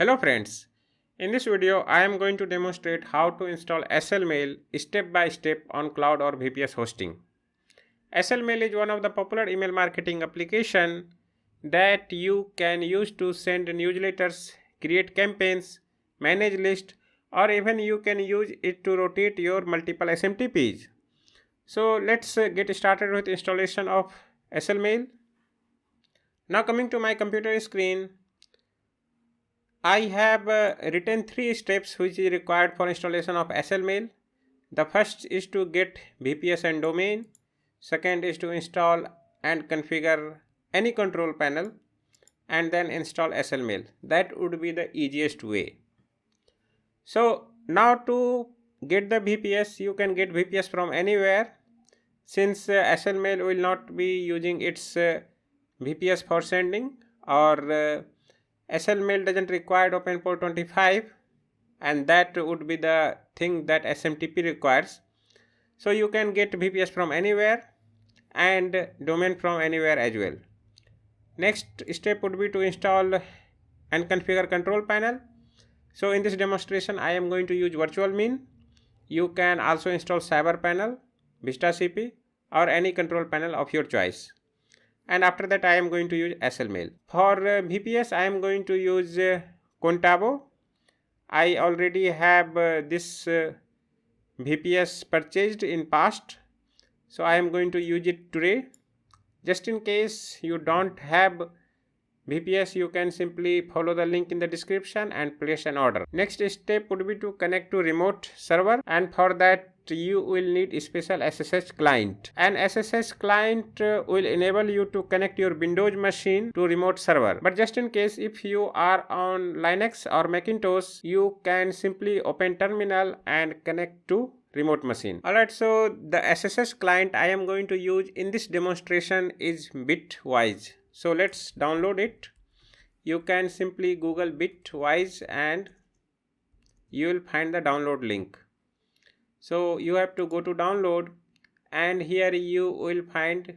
Hello friends, in this video I am going to demonstrate how to install Acelle Mail step by step on cloud or VPS hosting. Acelle Mail is one of the popular email marketing application that you can use to send newsletters, create campaigns, manage lists, or even you can use it to rotate your multiple SMTPs. So let's get started with installation of Acelle Mail. Now coming to my computer screen, I have written 3 steps which is required for installation of Acelle Mail. The first is to get VPS and domain. Second is to install and configure any control panel, and then install Acelle Mail. That would be the easiest way. So now to get the VPS, you can get VPS from anywhere. Since Acelle Mail will not be using its VPS for sending, or Acelle Mail doesn't require open port 25, and that would be the thing that SMTP requires. So you can get VPS from anywhere and domain from anywhere as well. Next step would be to install and configure control panel. So in this demonstration I am going to use Virtualmin. You can also install Cyber Panel, Vista CP, or any control panel of your choice. And after that I am going to use Acelle Mail. For VPS I am going to use Cronjobs. I already have this VPS purchased in past, so I am going to use it today. Just in case you don't have VPS, you can simply follow the link in the description and place an order. Next step would be to connect to remote server, and for that you will need a special SSH client. An SSH client will enable you to connect your Windows machine to remote server. But just in case if you are on Linux or Macintosh, you can simply open terminal and connect to remote machine. Alright, so the SSH client I am going to use in this demonstration is BitVise. So let's download it. You can simply Google BitVise and you will find the download link. So you have to go to download, and here you will find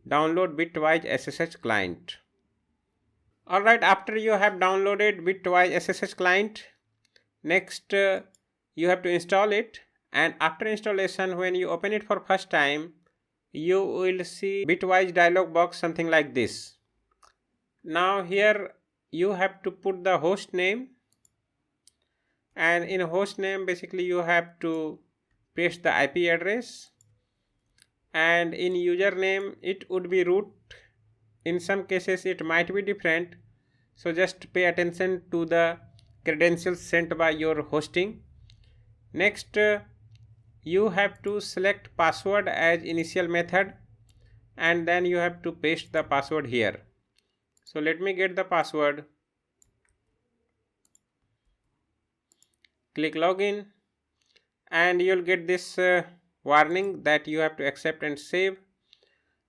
download BitVise SSH client. Alright, after you have downloaded BitVise SSH client, next you have to install it, and after installation when you open it for first time, you will see BitVise dialog box something like this. Now here you have to put the host name, and in host name basically you have to paste the IP address, and in username it would be root. In some cases it might be different, so just pay attention to the credentials sent by your hosting. Next you have to select password as initial method, and then you have to paste the password here. So let me get the password. Click login, and you'll get this warning that you have to accept and save.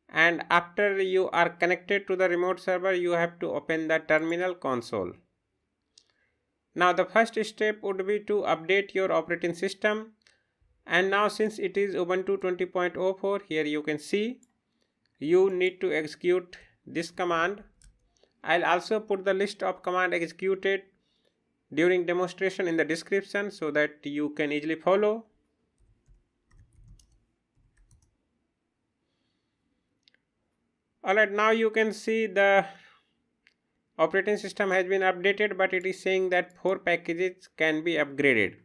And after you are connected to the remote server, you have to open the terminal console. Now the first step would be to update your operating system, and now since it is Ubuntu 20.04, here you can see you need to execute this command. I'll also put the list of command executed during demonstration in the description so that you can easily follow. Alright, now you can see the operating system has been updated, but it is saying that 4 packages can be upgraded.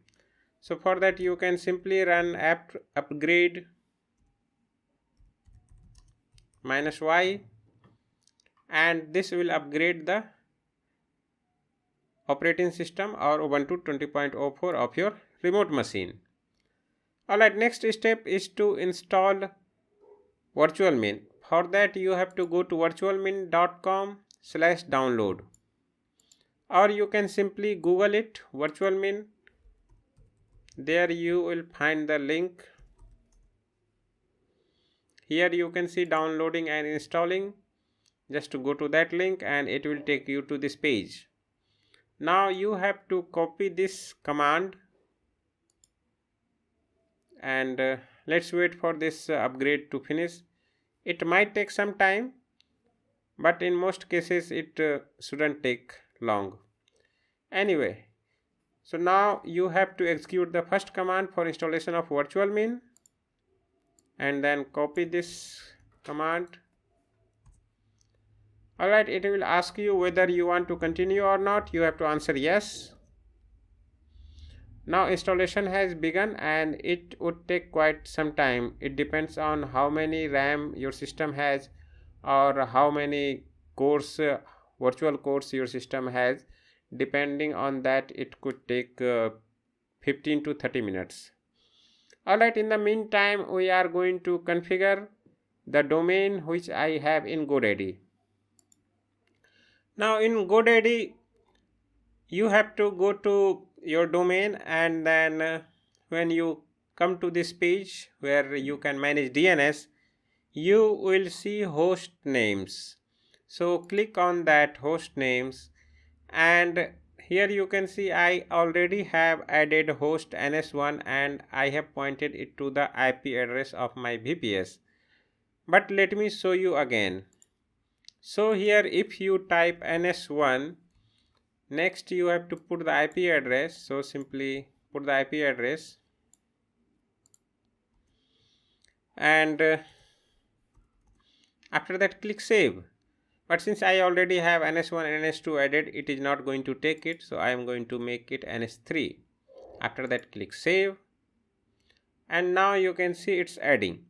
So for that you can simply run apt upgrade -y, and this will upgrade the operating system or Ubuntu 20.04 of your remote machine. Alright, next step is to install Virtualmin. For that you have to go to virtualmin.com/download, or you can simply Google it, Virtualmin. There you will find the link. Here you can see downloading and installing. Just to go to that link and it will take you to this page. Now you have to copy this command, and let's wait for this upgrade to finish. It might take some time, but in most cases it shouldn't take long. Anyway, so now you have to execute the first command for installation of Virtualmin, and then copy this command. Alright, it will ask you whether you want to continue or not. You have to answer yes. Now installation has begun and it would take quite some time. It depends on how many RAM your system has or how many cores, virtual cores your system has. Depending on that, it could take 15 to 30 minutes. Alright, in the meantime, we are going to configure the domain which I have in GoDaddy. Now in GoDaddy, you have to go to your domain, and then when you come to this page where you can manage DNS, you will see host names. So click on that host names, and here you can see I already have added host ns1 and I have pointed it to the IP address of my VPS. But let me show you again. So here if you type ns1, next you have to put the IP address. So simply put the IP address, and after that click save. But since I already have ns1 and ns2 added, it is not going to take it, so I am going to make it ns3. After that click save, and now you can see it's adding.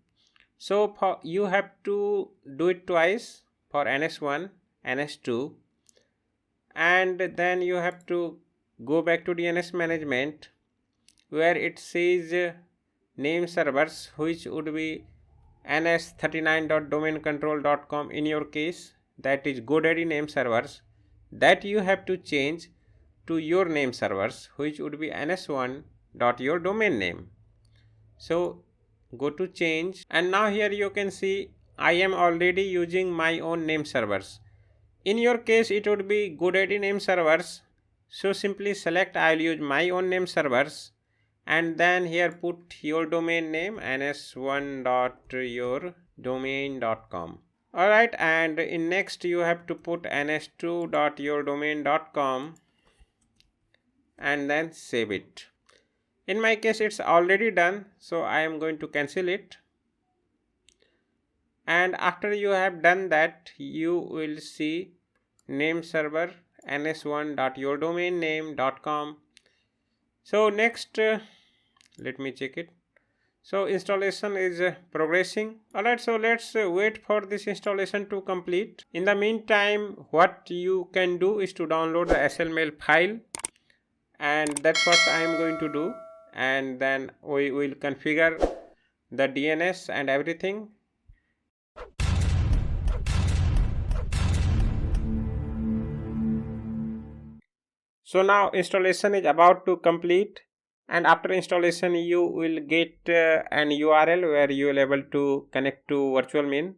So you have to do it twice for ns1, ns2, and then you have to go back to DNS management where it says name servers, which would be ns39.domaincontrol.com in your case, that is GoDaddy name servers, that you have to change to your name servers, which would be ns1.your domain name. So go to change, and now here you can see I am already using my own name servers. In your case it would be GoDaddy name servers, so simply select I will use my own name servers, and then here put your domain name ns1.yourdomain.com. Alright, and in next you have to put ns2.yourdomain.com and then save it. In my case it's already done, so I am going to cancel it. And after you have done that, you will see name server ns1.yourdomainname.com. So next let me check it. So installation is progressing. Alright, so let's wait for this installation to complete. In the meantime, what you can do is to download the Acelle Mail file, and that's what I am going to do, and then we will configure the DNS and everything. So now installation is about to complete, and after installation you will get an URL where you will able to connect to Virtualmin.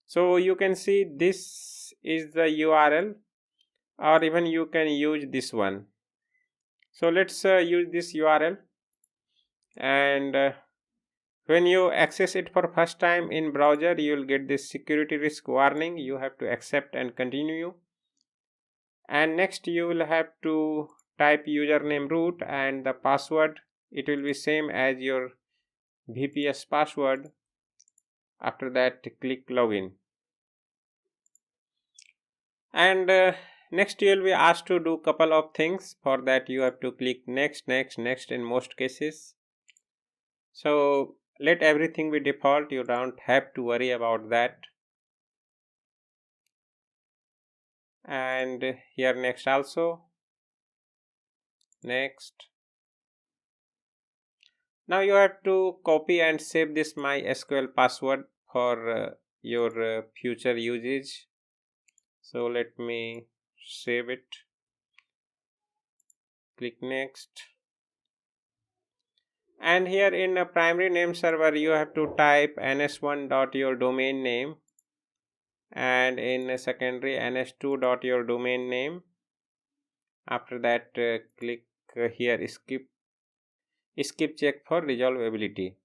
So you can see this is the URL, or even you can use this one. So let's use this URL, and when you access it for first time in browser, you will get this security risk warning. You have to accept and continue, and next you will have to type username root and the password. It will be same as your VPS password. After that click login, and next you will be asked to do couple of things. For that you have to click next in most cases. So let everything be default, you don't have to worry about that. And here next also, next. Now you have to copy and save this MySQL password for your future usage. So let me save it. Click next. And here in a primary name server you have to type ns1.yourdomain and in a secondary ns2.yourdomain. After that click here skip check for resolvability.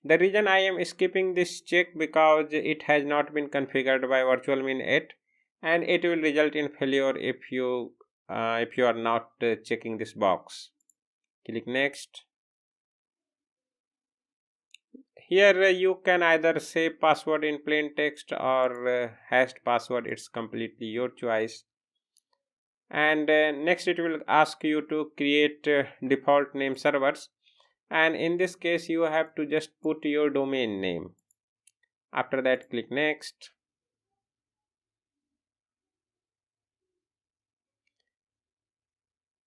The reason I am skipping this check because it has not been configured by Virtualmin yet, and it will result in failure if you if you are not checking this box. Click next. Here you can either save password in plain text or hashed password. It's completely your choice. And next it will ask you to create default name servers, and in this case you have to just put your domain name. After that, click next.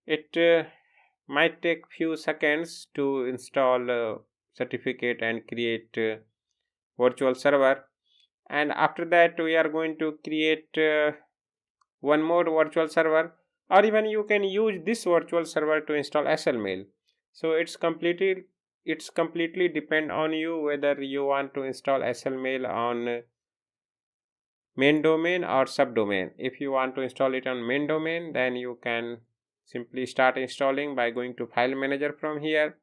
It might take few seconds to install certificate and create virtual server, and after that we are going to create one more virtual server, or even you can use this virtual server to install Acelle Mail. So it's completely depend on you whether you want to install Acelle Mail on main domain or subdomain. If you want to install it on main domain, then you can simply start installing by going to file manager from here.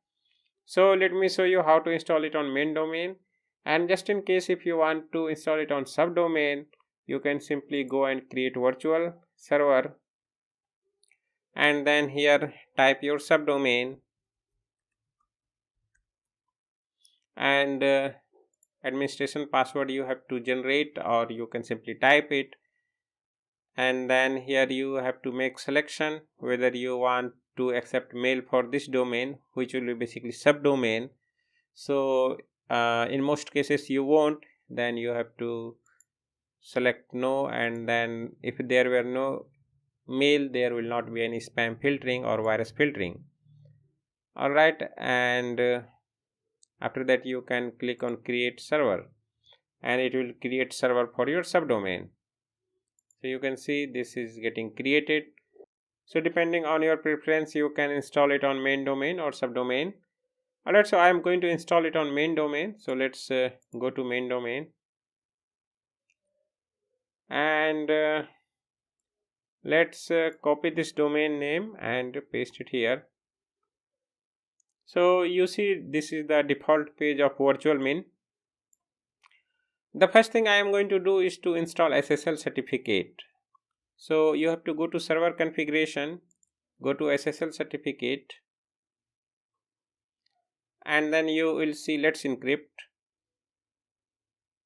So let me show you how to install it on main domain, and just in case if you want to install it on subdomain, you can simply go and create virtual server, and then here type your subdomain and administration password you have to generate, or you can simply type it, and then here you have to make selection whether you want to accept mail for this domain, which will be basically subdomain. So in most cases you won't, then you have to select no, and then if there were no mail, there will not be any spam filtering or virus filtering. Alright, and after that you can click on create server, and it will create server for your subdomain. So you can see this is getting created. So depending on your preference, you can install it on main domain or subdomain. Alright, so I am going to install it on main domain. So let's go to main domain, and let's copy this domain name and paste it here. So you see this is the default page of Virtualmin. The first thing I am going to do is to install SSL certificate. So you have to go to server configuration, go to SSL certificate, and then you will see let's encrypt,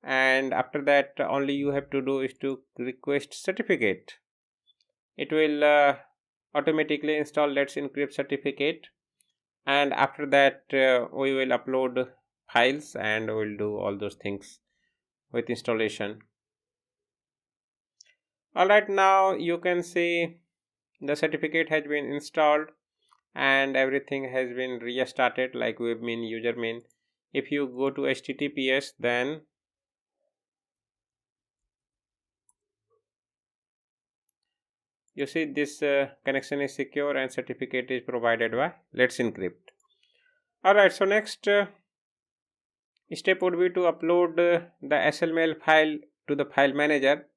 and after that only you have to do is to request certificate. It will automatically install let's encrypt certificate, and after that we will upload files and we'll do all those things with installation. Alright, now you can see the certificate has been installed and everything has been restarted like webmin, usermin. If you go to https, then you see this connection is secure and certificate is provided by let's encrypt. Alright, so next step would be to upload the Acelle Mail file to the file manager.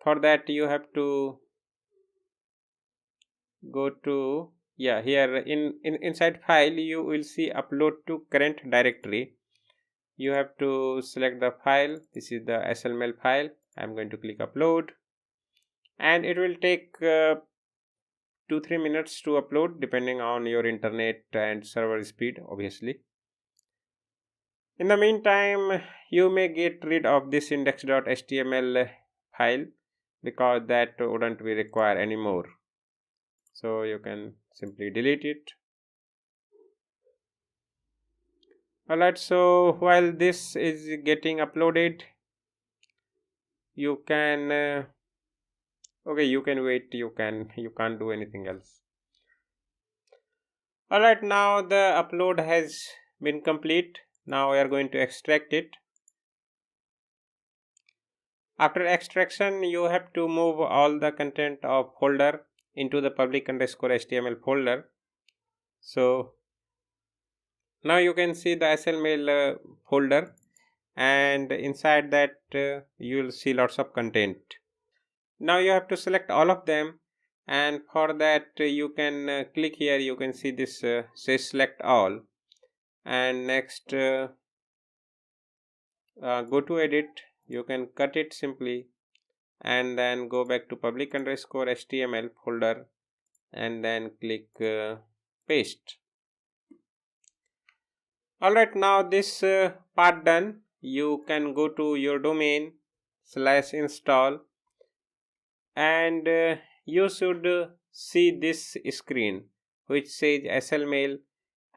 For that you have to go to here inside file you will see upload to current directory. You have to select the file. This is the Acelle Mail file. I am going to click upload, and it will take 2-3 minutes to upload depending on your internet and server speed, obviously. In the meantime, you may get rid of this index.html file because that wouldn't be required anymore. So you can simply delete it. Alright, so while this is getting uploaded, you can okay, you can wait, you can't do anything else. Alright, now the upload has been complete. Now we are going to extract it. After extraction, you have to move all the content of folder into the public_html folder. So now you can see the Acelle Mail folder, and inside that you will see lots of content. Now you have to select all of them, and for that you can click here. You can see this say select all, and next go to edit. You can cut it simply, and then go back to public_html folder and then click paste. Alright, now this part done, you can go to your domain /install and you should see this screen which says Acelle Mail,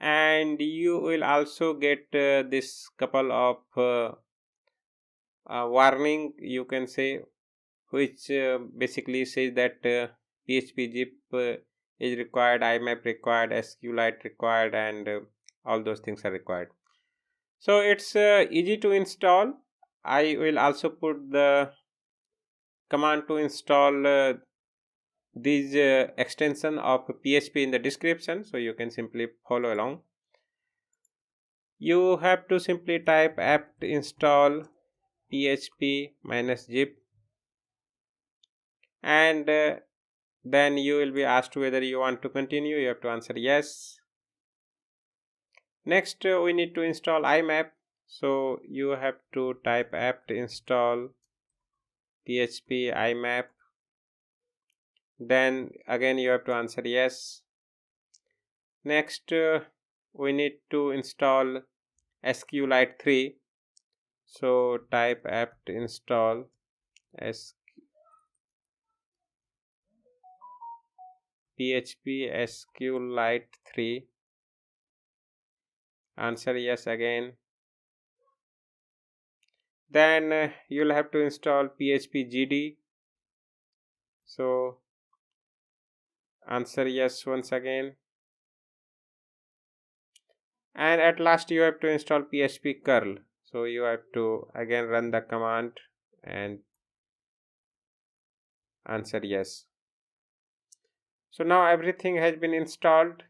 and you will also get this couple of warning, you can say, which basically says that php-zip is required, imap required, SQLite required, and all those things are required. So it's easy to install. I will also put the command to install this extension of PHP in the description, so you can simply follow along. You have to simply type apt install php-zip, and then you will be asked whether you want to continue. You have to answer yes. Next we need to install imap, so you have to type apt install php-imap, then again you have to answer yes. Next we need to install SQLite 3, so type apt install php SQLite 3, answer yes again. Then you'll have to install php-gd, so answer yes once again. And at last you have to install php-curl, so you have to again run the command and answer yes. So now everything has been installed.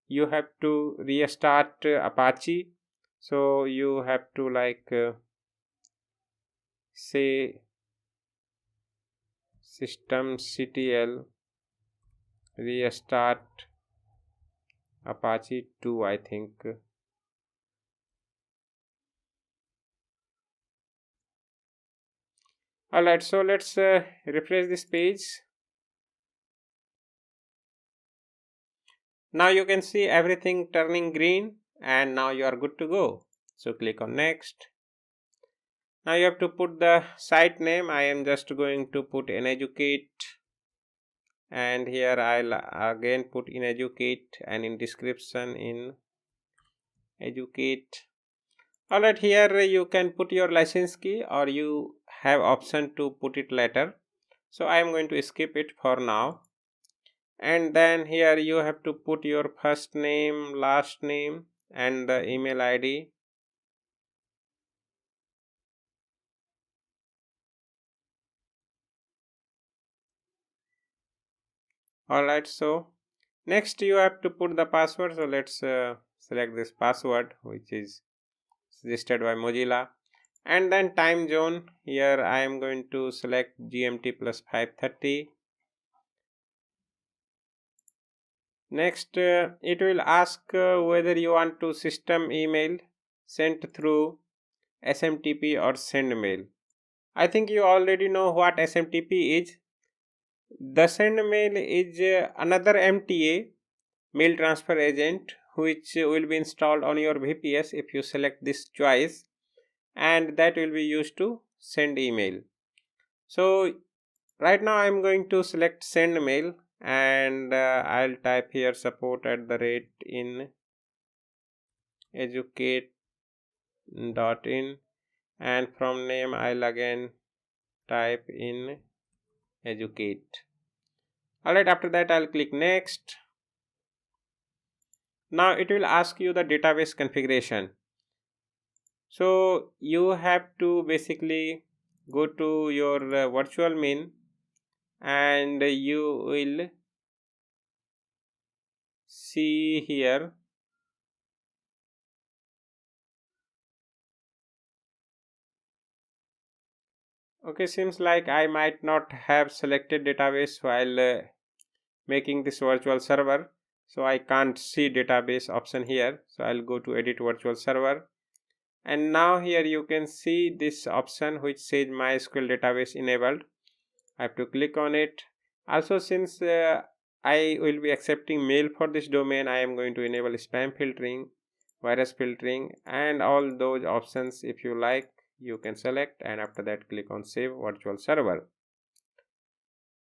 You have to restart Apache, so you have to say systemctl restart Apache 2, I think. Alright, so let's refresh this page. Now you can see everything turning green, and now you are good to go. So click on next. Now you have to put the site name. I am just going to put ineducate, and here I'll again put ineducate, and in description in educate. Alright, here you can put your license key, or you have option to put it later. So I am going to skip it for now. And then here you have to put your first name, last name, and the email ID. Alright, so next you have to put the password. So let's select this password which is suggested by Mozilla, and then time zone. Here I am going to select GMT plus 5:30. Next it will ask whether you want to system email sent through SMTP or send mail. I think you already know what SMTP is. The send mail is another MTA, mail transfer agent, which will be installed on your VPS if you select this choice, and that will be used to send email. So right now I am going to select send mail, and I'll type here support@in educate.in, and from name I'll again type in educate. Alright, after that I'll click next. Now it will ask you the database configuration. So you have to basically go to your Virtualmin, and you will see here okay, seems like I might not have selected database while making this virtual server, so I can't see database option here. So I'll go to edit virtual server, and now here you can see this option which says MySQL database enabled. I have to click on it. Also, since I will be accepting mail for this domain, I am going to enable spam filtering, virus filtering, and all those options. If you like, you can select, and after that click on save virtual server.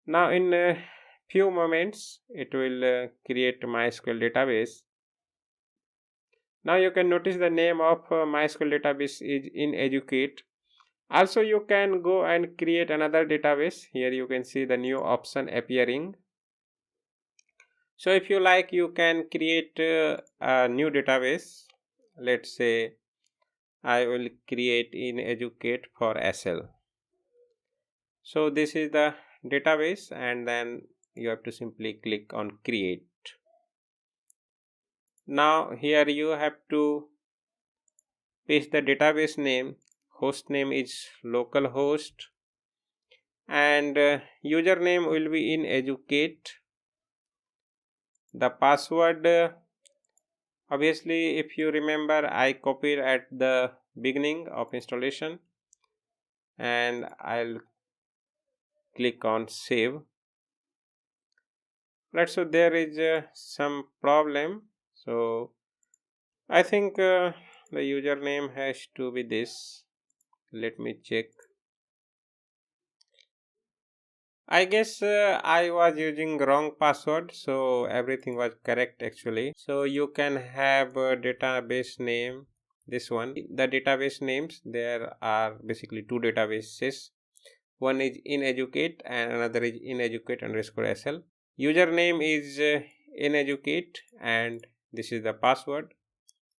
Now in a few moments it will create MySQL database. Now you can notice the name of MySQL database is inEducate. Also you can go and create another database. Here you can see the new option appearing. So if you like, you can create a new database. Let's say I will create inEducate for Acelle. So this is the database, and then you have to simply click on create. Now here you have to paste the database name. Host name is localhost, and username will be inEducate. The password, obviously if you remember, I copied at the beginning of installation, and I'll click on save. Right, so there is some problem. So I think the username has to be this. Let me check. I guess I was using wrong password, so everything was correct actually. So you can have a database name, this one. The database names, there are basically two databases. One is inEducate and another is ineducate_sl. Username is ineducate, and this is the password.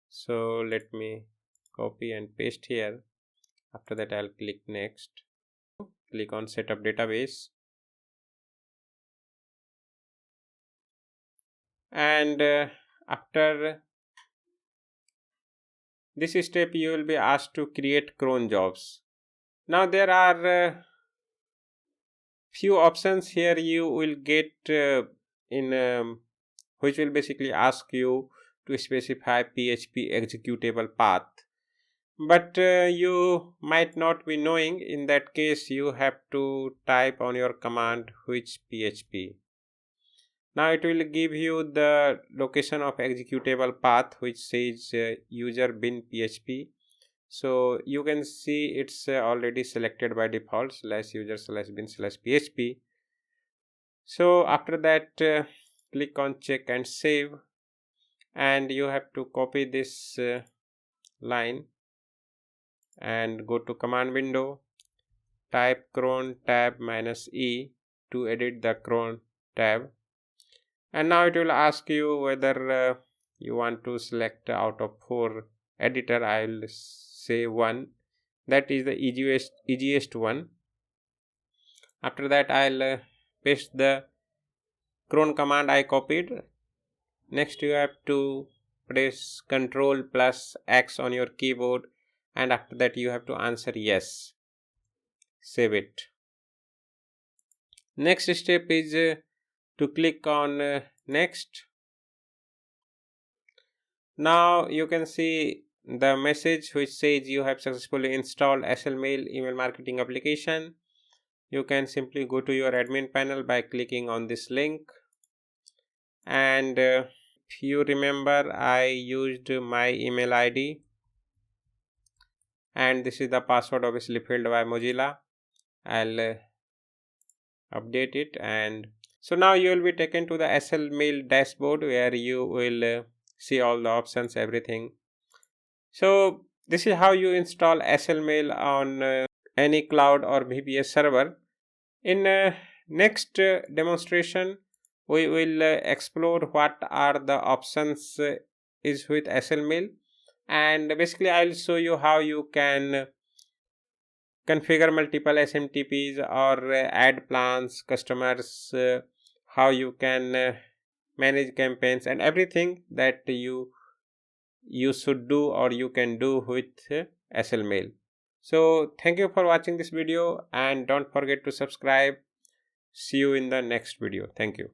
So let me copy and paste here. After that I'll click next. Click on setup database, and after this step you will be asked to create Cronjobs. Now there are few options here you will get in which will basically ask you to specify PHP executable path, but you might not be knowing. In that case you have to type on your command which PHP. Now it will give you the location of executable path which says user bin PHP. So you can see it's already selected by default /user/bin/php. So after that click on check and save, and you have to copy this line and go to command window, type cron tab -e to edit the cron tab, and now it will ask you whether you want to select out of 4 editor. I will say 1, that is the easiest one. After that I'll paste the cron command I copied. Next you have to press Ctrl+X on your keyboard, and after that you have to answer yes. Save it. Next step is to click on next. Now you can see the message which says you have successfully installed Acelle Mail email marketing application. You can simply go to your admin panel by clicking on this link, and if you remember, I used my email ID, and this is the password obviously filled by Mozilla. I'll update it, and so now you will be taken to the Acelle Mail dashboard where you will see all the options, everything. So this is how you install Acelle Mail on any cloud or VPS server. In next demonstration we will explore what are the options is with Acelle Mail, and basically I'll show you how you can configure multiple SMTPs or add plans, customers, how you can manage campaigns, and everything that you should do or you can do with Acelle Mail. So thank you for watching this video, and don't forget to subscribe. See you in the next video. Thank you.